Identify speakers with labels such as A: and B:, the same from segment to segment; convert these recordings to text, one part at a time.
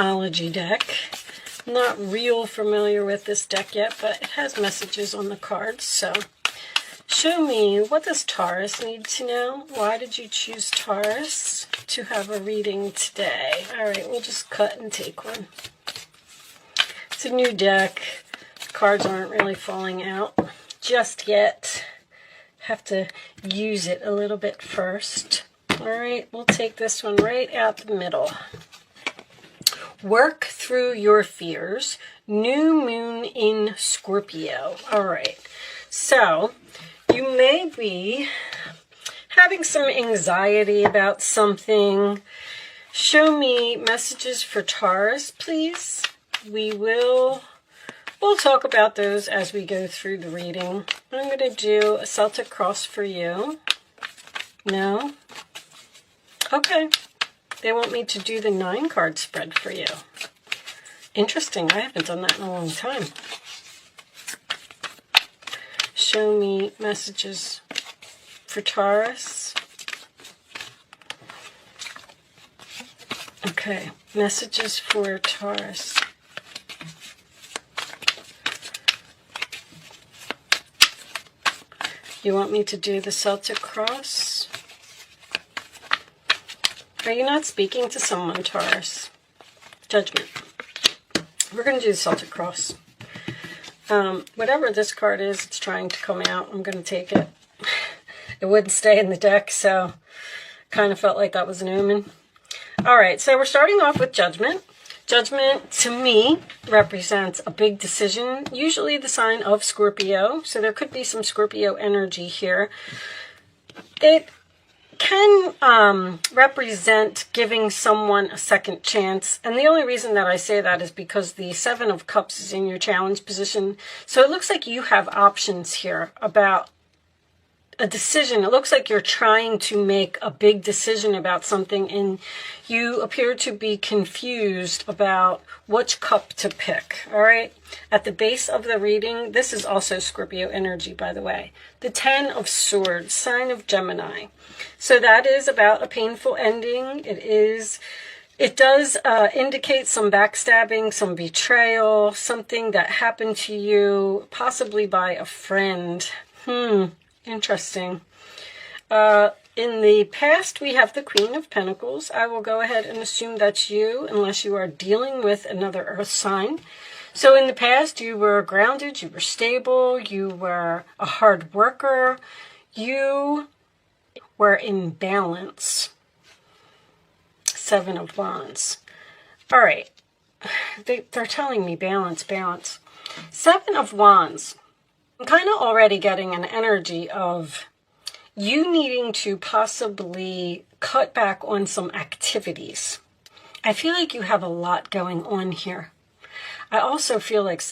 A: astrology deck. I'm not real familiar with this deck yet, but it has messages on the cards. So show me, what does Taurus need to know? Why did you choose Taurus to have a reading today? All right, we'll just cut and take one. It's a new deck. Cards aren't really falling out just yet. Have to use it a little bit first. All right, we'll take this one right out the middle. Work through your fears. New moon in Scorpio. All right, so you may be having some anxiety about something. Show me messages for Taurus, please. We'll talk about those as we go through the reading. I'm going to do a Celtic cross for you. No? Okay. They want me to do the 9-card spread for you. Interesting. I haven't done that in a long time. Show me messages for Taurus. Okay. Messages for Taurus. You want me to do the Celtic cross? Are you not speaking to someone, Taurus? Judgment. We're going to do the Celtic cross. Whatever this card is, it's trying to come out. I'm going to take it. It wouldn't stay in the deck, so kind of felt like that was an omen. All right, so we're starting off with Judgment. Judgment, to me, represents a big decision, usually the sign of Scorpio. So there could be some Scorpio energy here. It can represent giving someone a second chance. And the only reason that I say that is because the 7 of Cups is in your challenge position. So it looks like you have options here about a decision. It looks like you're trying to make a big decision about something, and you appear to be confused about which cup to pick. All right. At the base of the reading, this is also Scorpio energy, by the way. The 10 of Swords, sign of Gemini. So that is about a painful ending. It does indicate some backstabbing, some betrayal, something that happened to you, possibly by a friend. Interesting. In the past, we have the Queen of Pentacles. I will go ahead and assume that's you, unless you are dealing with another earth sign. So in the past, you were grounded, you were stable, you were a hard worker, you were in balance. 7 of Wands. All right. They're telling me balance, balance. 7 of Wands. I'm kind of already getting an energy of you needing to possibly cut back on some activities. I feel like you have a lot going on here. I also feel like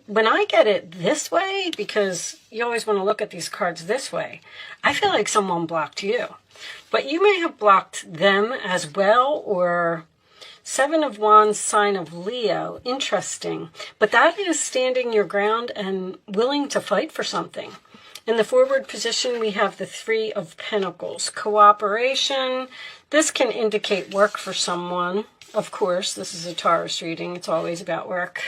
A: when I get it this way, because you always want to look at these cards this way, I feel like someone blocked you. But you may have blocked them as well, or 7 of Wands, sign of Leo. Interesting. But that is standing your ground and willing to fight for something. In the forward position, we have the 3 of Pentacles. Cooperation. This can indicate work for someone. Of course, this is a Taurus reading. It's always about work.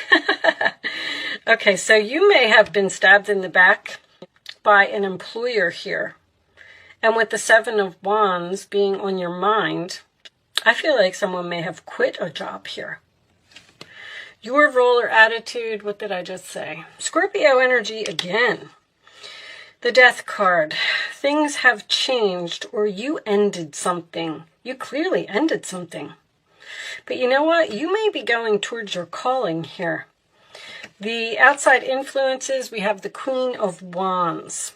A: Okay, so you may have been stabbed in the back by an employer here. And with the 7 of Wands being on your mind, I feel like someone may have quit a job here. Your role or attitude, what did I just say? Scorpio energy again. The Death card. Things have changed, or you ended something. You clearly ended something. But you know what? You may be going towards your calling here. The outside influences, we have the Queen of Wands.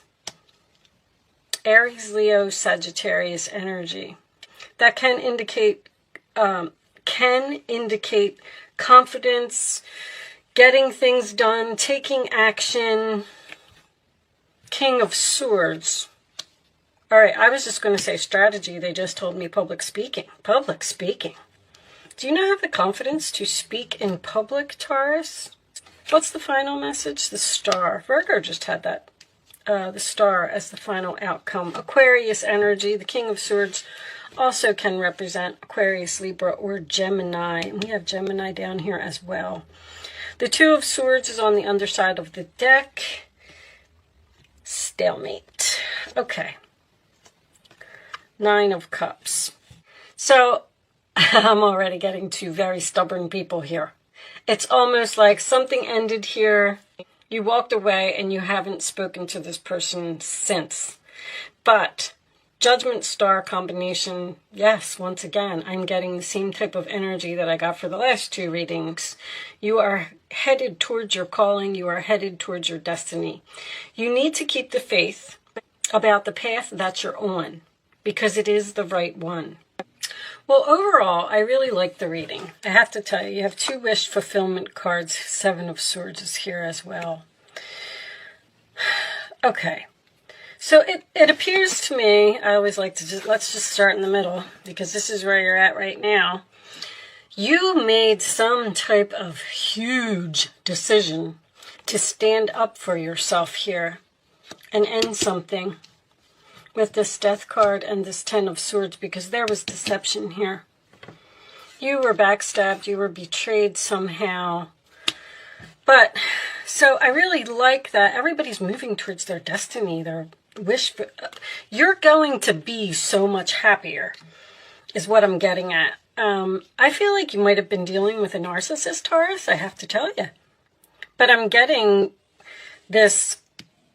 A: Aries, Leo, Sagittarius energy. That can indicate confidence, getting things done, taking action. King of Swords. All right, I was just going to say strategy. They just told me public speaking. Public speaking. Do you not have the confidence to speak in public, Taurus? What's the final message? The Star. Virgo just had that. The Star as the final outcome. Aquarius energy, the King of Swords Also can represent Aquarius, Libra, or Gemini. And we have Gemini down here as well. The Two of Swords is on the underside of the deck. Stalemate. Okay. Nine of Cups. So, I'm already getting two very stubborn people here. It's almost like something ended here. You walked away and you haven't spoken to this person since. But Judgment Star combination, yes, once again, I'm getting the same type of energy that I got for the last two readings. You are headed towards your calling. You are headed towards your destiny. You need to keep the faith about the path that you're on, because it is the right one. Well, overall, I really like the reading. I have to tell you, you have two wish fulfillment cards. Seven of Swords is here as well. Okay. So it appears to me, I always like to let's just start in the middle, because this is where you're at right now. You made some type of huge decision to stand up for yourself here and end something with this Death card and this Ten of Swords, because there was deception here. You were backstabbed, you were betrayed somehow. But, so I really like that everybody's moving towards their destiny, their wish for, you're going to be so much happier, is what I'm getting at. I feel like you might have been dealing with a narcissist, Taurus, I have to tell you. But I'm getting this,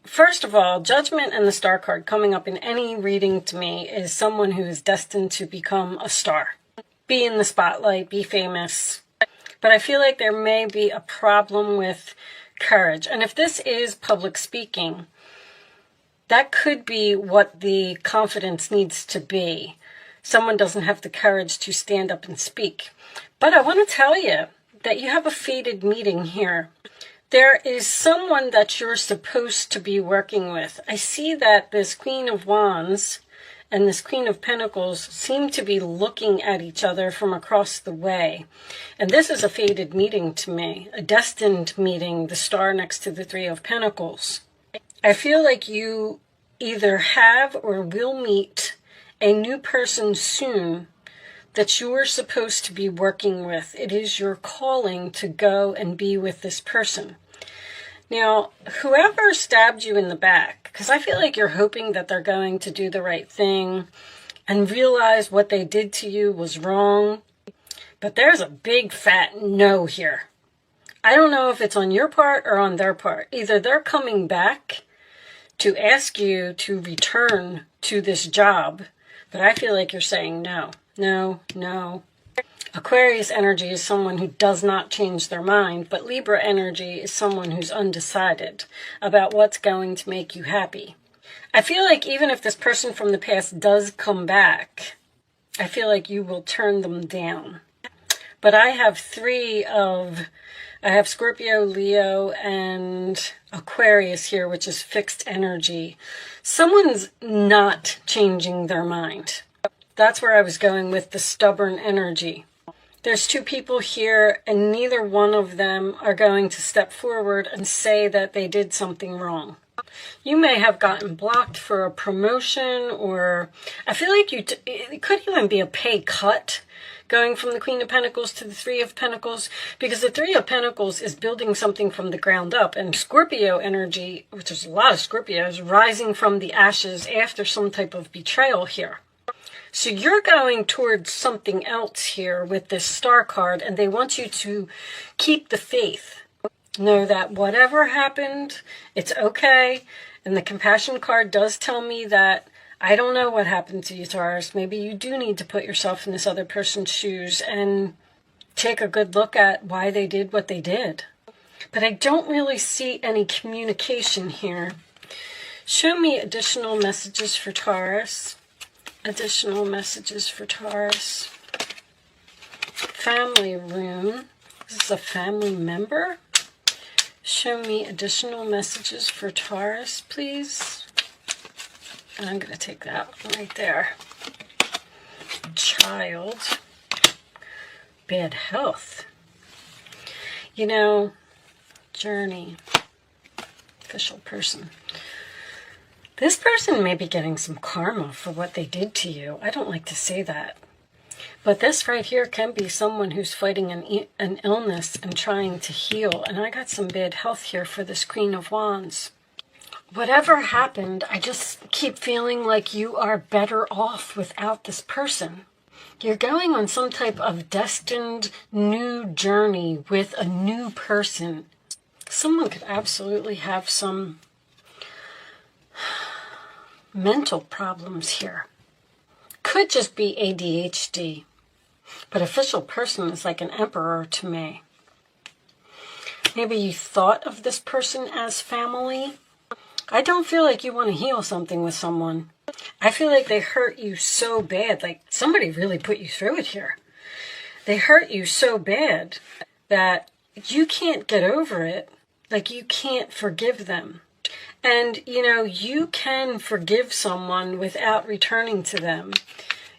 A: first of all, Judgment and the Star card coming up in any reading to me is someone who is destined to become a star. Be in the spotlight, be famous. But I feel like there may be a problem with courage. And if this is public speaking, that could be what the confidence needs to be. Someone doesn't have the courage to stand up and speak. But I want to tell you that you have a fated meeting here. There is someone that you're supposed to be working with. I see that this Queen of Wands and this Queen of Pentacles seem to be looking at each other from across the way. And this is a fated meeting to me, a destined meeting, the Star next to the Three of Pentacles. I feel like you either have or will meet a new person soon that you are supposed to be working with. It is your calling to go and be with this person. Now, whoever stabbed you in the back, because I feel like you're hoping that they're going to do the right thing and realize what they did to you was wrong, but there's a big fat no here. I don't know if it's on your part or on their part. Either they're coming back to ask you to return to this job, but I feel like you're saying no, no, no. Aquarius energy is someone who does not change their mind, but Libra energy is someone who's undecided about what's going to make you happy. I feel like even if this person from the past does come back, I feel like you will turn them down. But I have I have Scorpio, Leo, and Aquarius here, which is fixed energy. Someone's not changing their mind. That's where I was going with the stubborn energy. There's two people here, and neither one of them are going to step forward and say that they did something wrong. You may have gotten blocked for a promotion, or I feel like it could even be a pay cut going from the Queen of Pentacles to the Three of Pentacles, because the Three of Pentacles is building something from the ground up, and Scorpio energy, which is a lot of Scorpios, rising from the ashes after some type of betrayal here. So you're going towards something else here with this Star card, and they want you to keep the faith. Know that whatever happened, it's okay. And the Compassion card does tell me that I don't know what happened to you, Taurus. Maybe you do need to put yourself in this other person's shoes and take a good look at why they did what they did. But I don't really see any communication here. Show me additional messages for Taurus. Additional messages for Taurus. Family room. This is a family member. Show me additional messages for Taurus, please. And I'm going to take that one right there. Child. Bad health. You know, journey. Official person. This person may be getting some karma for what they did to you. I don't like to say that. But this right here can be someone who's fighting an illness and trying to heal. And I got some bad health here for this Queen of Wands. Whatever happened, I just keep feeling like you are better off without this person. You're going on some type of destined new journey with a new person. Someone could absolutely have some mental problems here. Could just be ADHD. But official person is like an emperor to me. Maybe you thought of this person as family. I don't feel like you want to heal something with someone. I feel like they hurt you so bad. Like somebody really put you through it here. They hurt you so bad that you can't get over it. Like you can't forgive them. And, you know, you can forgive someone without returning to them.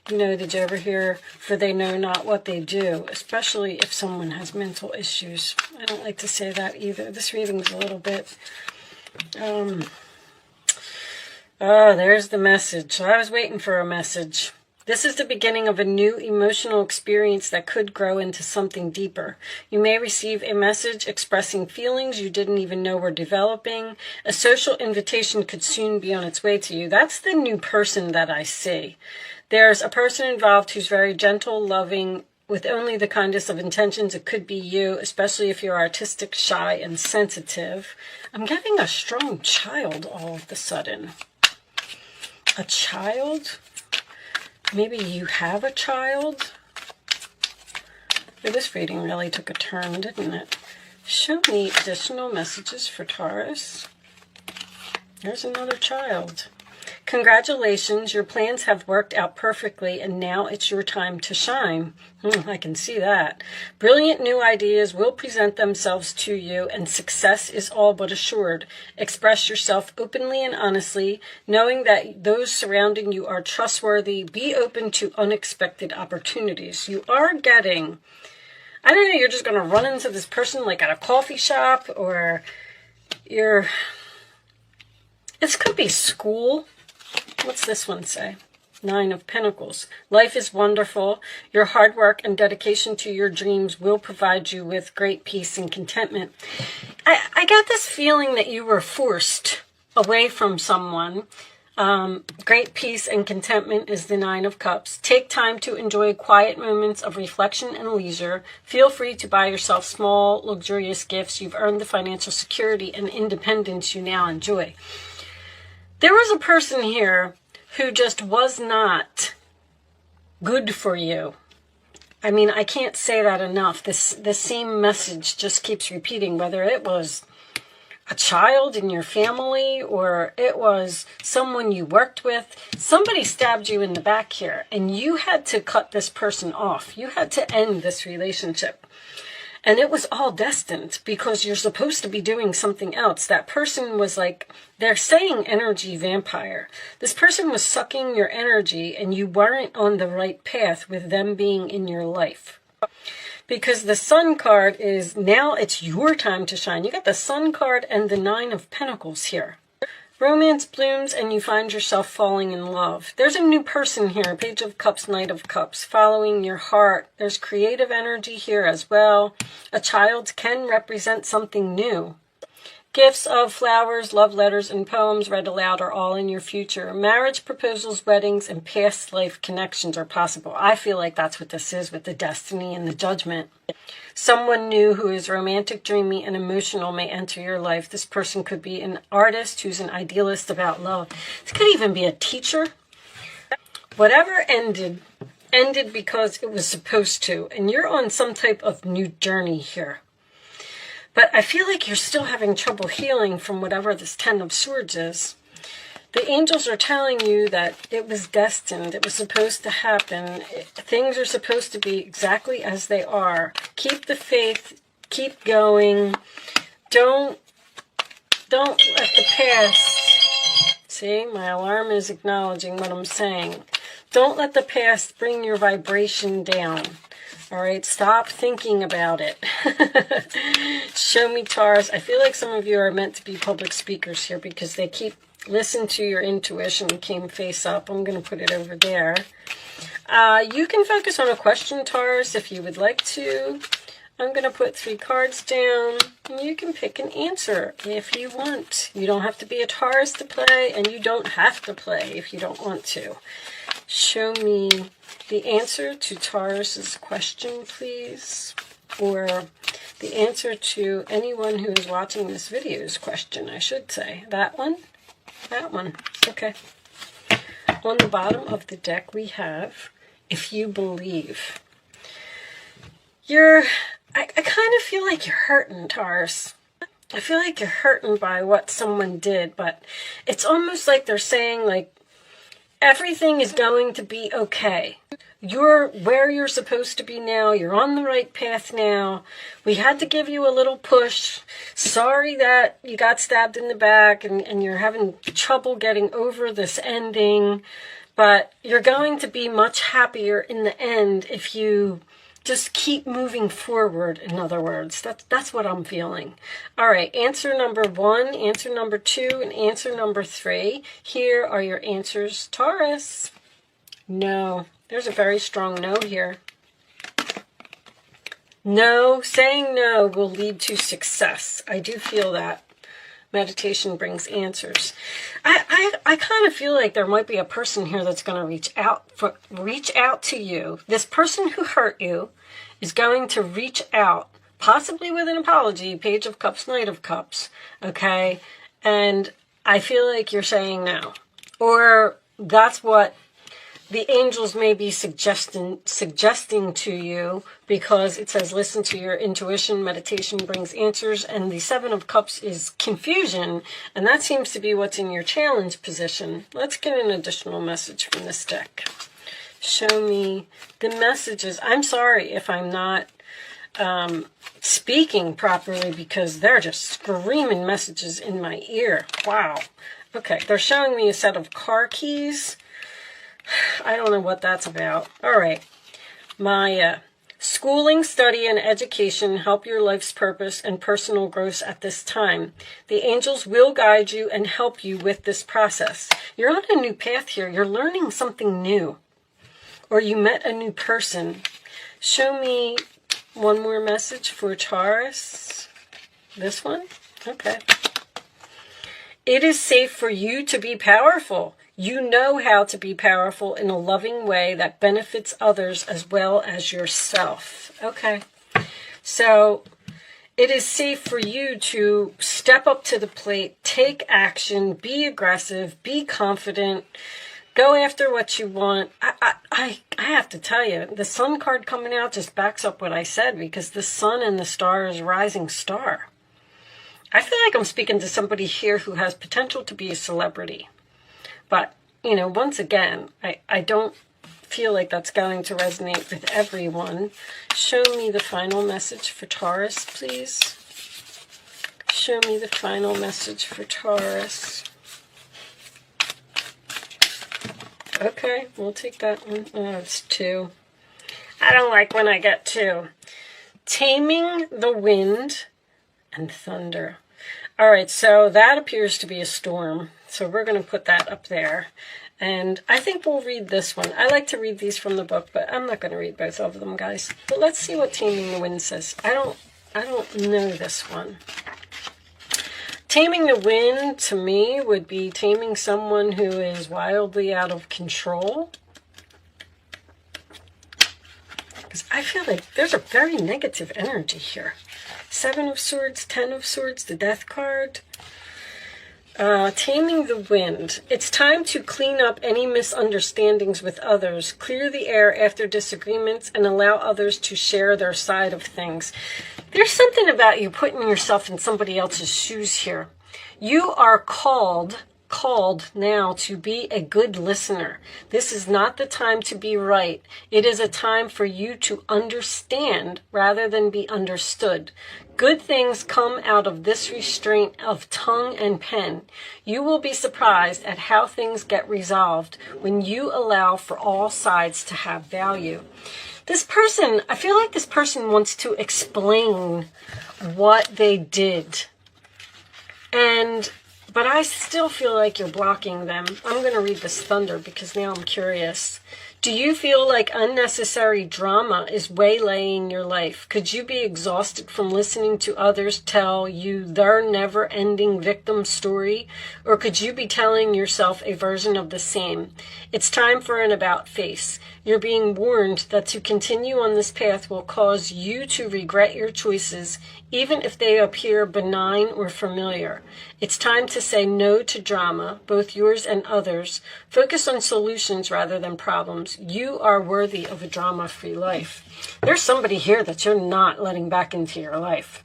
A: You know, did you ever hear, for they know not what they do, especially if someone has mental issues. I don't like to say that either. This reading's a little bit, oh, there's the message. I was waiting for a message. This is the beginning of a new emotional experience that could grow into something deeper. You may receive a message expressing feelings you didn't even know were developing. A social invitation could soon be on its way to you. That's the new person that I see. There's a person involved who's very gentle, loving, with only the kindest of intentions. It could be you, especially if you're artistic, shy, and sensitive. I'm getting a strong child all of a sudden. A child? Maybe you have a child? This reading really took a turn, didn't it? Show me additional messages for Taurus. There's another child. Congratulations, your plans have worked out perfectly and now it's your time to shine. I can see that. Brilliant new ideas will present themselves to you and success is all but assured. Express yourself openly and honestly, knowing that those surrounding you are trustworthy. Be open to unexpected opportunities. You are getting, I don't know, you're just going to run into this person like at a coffee shop or this could be school. What's this one say? 9 of Pentacles. Life is wonderful. Your hard work and dedication to your dreams will provide you with great peace and contentment. I got this feeling that you were forced away from someone. Great peace and contentment is the 9 of Cups. Take time to enjoy quiet moments of reflection and leisure. Feel free to buy yourself small, luxurious gifts. You've earned the financial security and independence you now enjoy. There was a person here who just was not good for you. I mean, I can't say that enough. This same message just keeps repeating, whether it was a child in your family or it was someone you worked with. Somebody stabbed you in the back here and you had to cut this person off. You had to end this relationship. And it was all destined because you're supposed to be doing something else. That person was like, they're saying energy vampire. This person was sucking your energy and you weren't on the right path with them being in your life. Because the Sun card is, now it's your time to shine. You got the Sun card and the 9 of Pentacles here. Romance blooms and you find yourself falling in love. There's a new person here, Page of Cups, Knight of Cups, following your heart. There's creative energy here as well. A child can represent something new. Gifts of flowers, love letters, and poems read aloud are all in your future. Marriage proposals, weddings, and past life connections are possible. I feel like that's what this is with the destiny and the judgment. Someone new who is romantic, dreamy, and emotional may enter your life. This person could be an artist who's an idealist about love. This could even be a teacher. Whatever ended because it was supposed to. And you're on some type of new journey here. But I feel like you're still having trouble healing from whatever this 10 of Swords is. The angels are telling you that it was destined. It was supposed to happen. Things are supposed to be exactly as they are. Keep the faith. Keep going. Don't let the past... See, my alarm is acknowledging what I'm saying. Don't let the past bring your vibration down. All right, stop thinking about it. Show me, Taurus. I feel like some of you are meant to be public speakers here because they keep Listen to your intuition came face up. I'm going to put it over there. You can focus on a question, Taurus, if you would like to. I'm going to put 3 cards down, and you can pick an answer if you want. You don't have to be a Taurus to play, and you don't have to play if you don't want to. Show me the answer to Taurus's question, please. Or the answer to anyone who is watching this video's question, I should say. That one? That one. Okay. On the bottom of the deck we have, if you believe. I kind of feel like you're hurting, Taurus. I feel like you're hurting by what someone did, but it's almost like they're saying, like, everything is going to be okay. You're where you're supposed to be now. You're on the right path now. We had to give you a little push. Sorry that you got stabbed in the back and you're having trouble getting over this ending. But you're going to be much happier in the end if you just keep moving forward, in other words. That's what I'm feeling. All right, answer number 1, answer number 2, and answer number 3. Here are your answers, Taurus. No. There's a very strong no here. No, saying no will lead to success. I do feel that. Meditation brings answers. I kind of feel like there might be a person here that's going to reach out to you. This person who hurt you is going to reach out, possibly with an apology, Page of Cups, Knight of Cups, okay? And I feel like you're saying no. Or that's what the angels may be suggesting to you, because it says listen to your intuition, meditation brings answers, and the 7 of Cups is confusion, and that seems to be what's in your challenge position. Let's get an additional message from this deck. Show me the messages. I'm sorry if I'm not speaking properly, because they're just screaming messages in my ear. Wow. Okay, they're showing me a set of car keys. I don't know what that's about. All right. My schooling, study, and education help your life's purpose and personal growth at this time. The angels will guide you and help you with this process. You're on a new path here. You're learning something new. Or you met a new person. Show me one more message for Taurus. This one? Okay. It is safe for you to be powerful. You know how to be powerful in a loving way that benefits others as well as yourself. Okay. So it is safe for you to step up to the plate, take action, be aggressive, be confident, go after what you want. I have to tell you, the Sun card coming out just backs up what I said, because the Sun and the star is rising star. I feel like I'm speaking to somebody here who has potential to be a celebrity. But, you know, once again, I don't feel like that's going to resonate with everyone. Show me the final message for Taurus, please. Show me the final message for Taurus. Okay, we'll take that one. Oh, it's 2. I don't like when I get 2. Taming the wind and thunder. All right, so that appears to be a storm. So we're going to put that up there. And I think we'll read this one. I like to read these from the book, but I'm not going to read both of them, guys. But let's see what Taming the Wind says. I don't know this one. Taming the wind, to me, would be taming someone who is wildly out of control. Because I feel like there's a very negative energy here. 7 of Swords, 10 of Swords, the Death card. Taming the wind. It's time to clean up any misunderstandings with others, clear the air after disagreements, and allow others to share their side of things. There's something about you putting yourself in somebody else's shoes here. You are called now to be a good listener. This is not the time to be right. It is a time for you to understand rather than be understood. Good things come out of this restraint of tongue and pen. You will be surprised at how things get resolved when you allow for all sides to have value. This person, I feel like this person wants to explain what they did. And But I still feel like you're blocking them. I'm going to read this thunder because now I'm curious. Do you feel like unnecessary drama is waylaying your life? Could you be exhausted from listening to others tell you their never-ending victim story? Or could you be telling yourself a version of the same? It's time for an about face. You're being warned that to continue on this path will cause you to regret your choices, even if they appear benign or familiar. It's time to say no to drama, both yours and others. Focus on solutions rather than problems. You are worthy of a drama-free life. There's somebody here that you're not letting back into your life.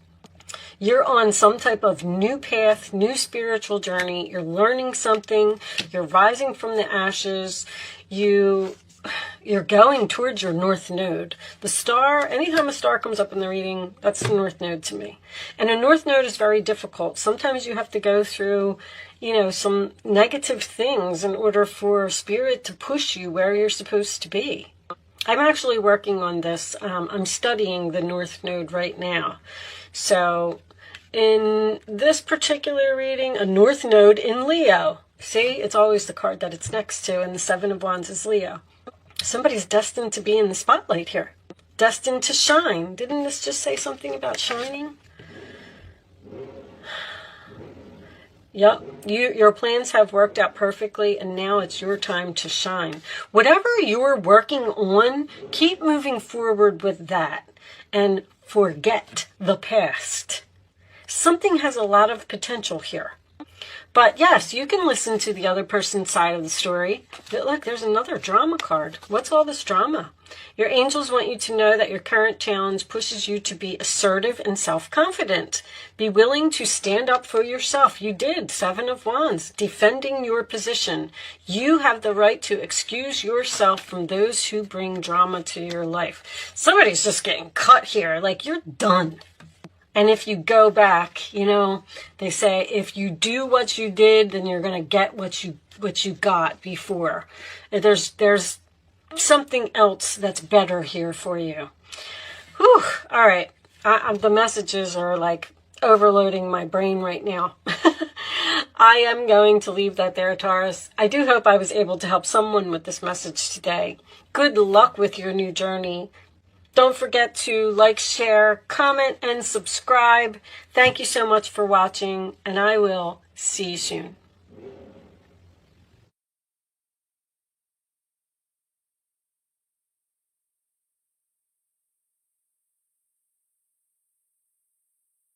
A: You're on some type of new path, new spiritual journey. You're learning something. You're rising from the ashes. You're going towards your north node. The star, anytime a star comes up in the reading, that's the north node to me. And a north node is very difficult. Sometimes you have to go through, some negative things in order for spirit to push you where you're supposed to be. I'm actually working on this. I'm studying the north node right now. So in this particular reading, a north node in Leo. See, it's always the card that it's next to, and the Seven of Wands is Leo. Somebody's destined to be in the spotlight here. Destined to shine. Didn't this just say something about shining? Yep, your plans have worked out perfectly, and now it's your time to shine. Whatever you're working on, keep moving forward with that and forget the past. Something has a lot of potential here. But yes, you can listen to the other person's side of the story. But look, there's another drama card. What's all this drama? Your angels want you to know that your current challenge pushes you to be assertive and self-confident. Be willing to stand up for yourself. You did. Seven of Wands. Defending your position. You have the right to excuse yourself from those who bring drama to your life. Somebody's just getting cut here. Like, you're done. And if you go back, they say if you do what you did, then you're going to get what you got before. There's something else that's better here for you. Whew. All right. The messages are like overloading my brain right now. I am going to leave that there, Taurus. I do hope I was able to help someone with this message today. Good luck with your new journey. Don't forget to like, share, comment, and subscribe. Thank you so much for watching, and I will see you soon.